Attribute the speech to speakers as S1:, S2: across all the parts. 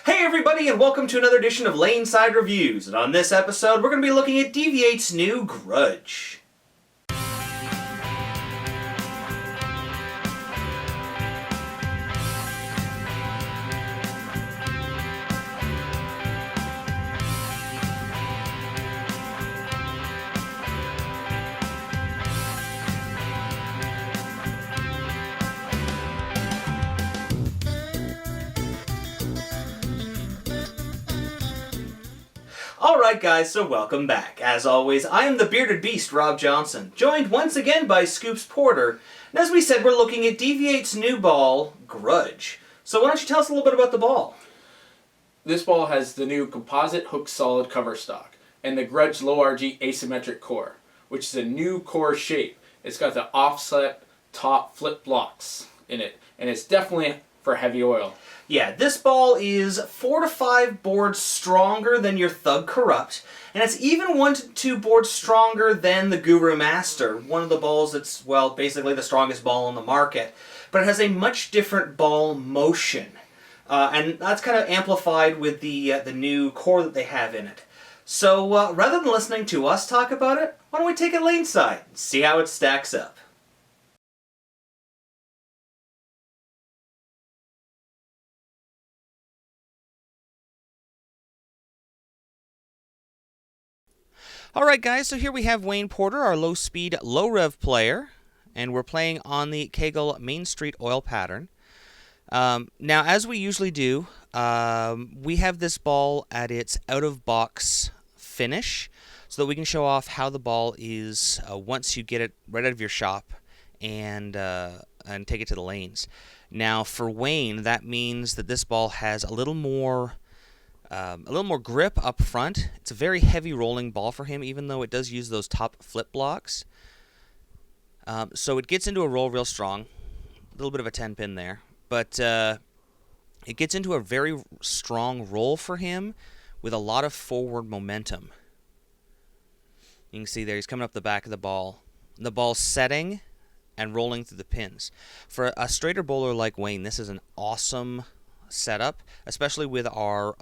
S1: Hey everybody, and welcome to another edition of Laneside Reviews. And on this episode, we're going to be looking at DV8's new Grudge. Alright guys, so welcome back. As always, I am the bearded beast, Rob Johnson, joined once again by Scoops Porter. And as we said, we're looking at DV8's new ball, Grudge. So why don't you tell us a little bit about the ball?
S2: This ball has the new composite hook solid cover stock and the Grudge low RG asymmetric core, which is a new core shape. It's got the offset top flip blocks in it, and it's definitely for heavy oil.
S1: Yeah, this ball is 4 to 5 boards stronger than your Thug Corrupt, and it's even 1 to 2 boards stronger than the Guru Master, one of the balls that's, well, basically the strongest ball on the market. But it has a much different ball motion, and that's kind of amplified with the new core that they have in it. So rather than listening to us talk about it, why don't we take it laneside and see how it stacks up? Alright guys, so here we have Wayne Porter, our low-speed, low-rev player, and we're playing on the KEGEL Main Street oil pattern. Now, as we usually do, we have this ball at its out-of-box finish, so that we can show off how the ball is once you get it right out of your shop and take it to the lanes. Now, for Wayne, that means that this ball has a little more grip up front. It's a very heavy rolling ball for him, even though it does use those top flip blocks. So it gets into a roll real strong. A little bit of a 10-pin there. But it gets into a very strong roll for him with a lot of forward momentum. You can see there, he's coming up the back of the ball. The ball's setting and rolling through the pins. For a straighter bowler like Wayne, this is an awesome setup, especially with our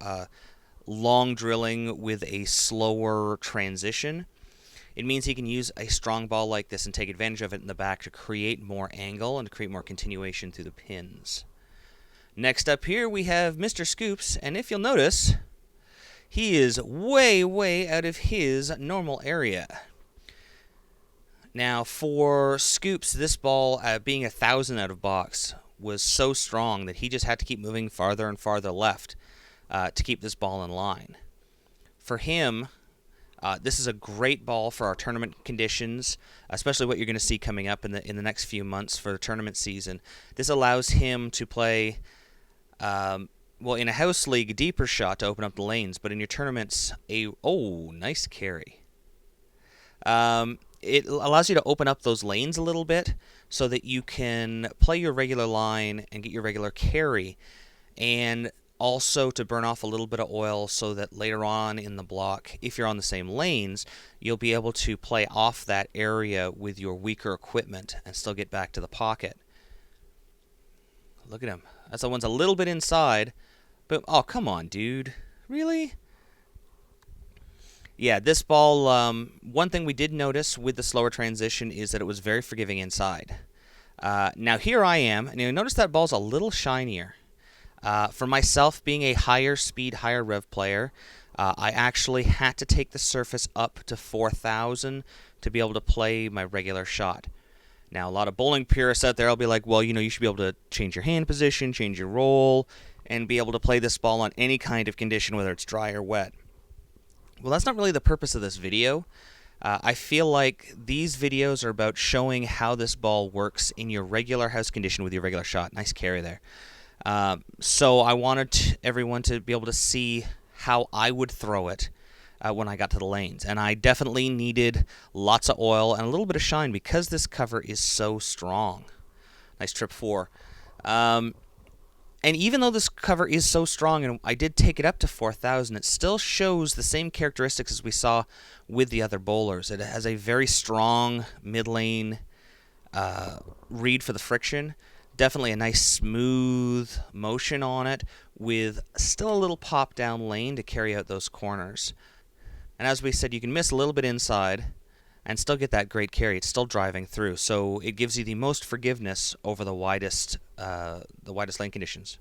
S1: long drilling with a slower transition. It means he can use a strong ball like this and take advantage of it in the back to create more angle and to create more continuation through the pins. Next up here we have Mr. Scoops, and if you'll notice, he is way out of his normal area. Now for Scoops, this ball being 1,000 out of box was so strong that he just had to keep moving farther and farther left to keep this ball in line. For him, this is a great ball for our tournament conditions, especially what you're going to see coming up in the next few months for the tournament season. This allows him to play, well, in a house league, a deeper shot to open up the lanes, but in your tournaments, nice carry. It allows you to open up those lanes a little bit so that you can play your regular line and get your regular carry, and also to burn off a little bit of oil so that later on in the block, if you're on the same lanes, you'll be able to play off that area with your weaker equipment and still get back to the pocket. Look at him. That's the one's a little bit inside, but oh, come on, dude. Really? Yeah, this ball, one thing we did notice with the slower transition is that it was very forgiving inside. Now here I am, and you notice that ball's a little shinier. For myself, being a higher speed, higher rev player, I actually had to take the surface up to 4,000 to be able to play my regular shot. Now, a lot of bowling purists out there will be like, well, you should be able to change your hand position, change your roll, and be able to play this ball on any kind of condition, whether it's dry or wet. Well, that's not really the purpose of this video. I feel like these videos are about showing how this ball works in your regular house condition with your regular shot. Nice carry there. So I wanted everyone to be able to see how I would throw it when I got to the lanes. And I definitely needed lots of oil and a little bit of shine because this cover is so strong. Nice trip 4. And even though this cover is so strong, and I did take it up to 4,000, it still shows the same characteristics as we saw with the other bowlers. It has a very strong mid-lane read for the friction, Definitely a nice smooth motion on it with still a little pop down lane to carry out those corners. And as we said, you can miss a little bit inside and still get that great carry. It's still driving through, so it gives you the most forgiveness over the widest lane conditions.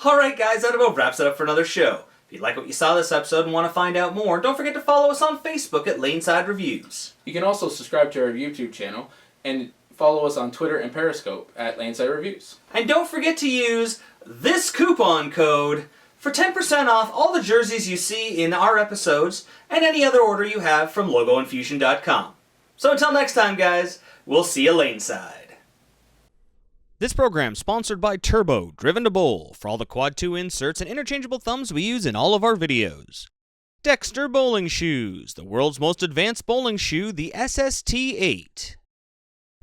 S3: Alright guys, that about wraps it up for another show. If you like what you saw this episode and want to find out more, don't forget to follow us on Facebook at Laneside Reviews.
S2: You can also subscribe to our YouTube channel and follow us on Twitter and Periscope at Laneside Reviews.
S3: And don't forget to use this coupon code for 10% off all the jerseys you see in our episodes and any other order you have from LogoInfusion.com. So until next time guys, we'll see you Laneside.
S1: This program sponsored by Turbo, Driven to Bowl, for all the Quad 2 inserts and interchangeable thumbs we use in all of our videos. Dexter Bowling Shoes, the world's most advanced bowling shoe, the SST-8.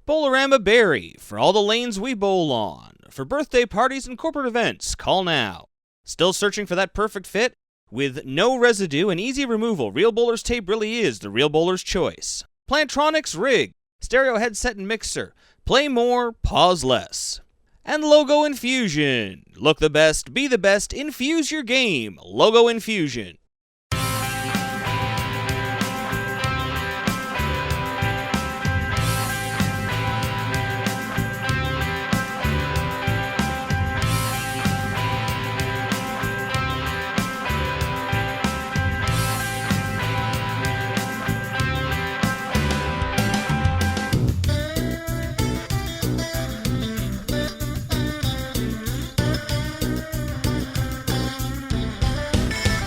S1: Bowlerama Berry, for all the lanes we bowl on. For birthday parties and corporate events, call now. Still searching for that perfect fit? With no residue and easy removal, Real Bowler's Tape really is the Real Bowler's choice. Plantronics Rig, stereo headset and mixer. Play more, pause less. And Logo Infusion. Look the best, be the best, infuse your game. Logo Infusion.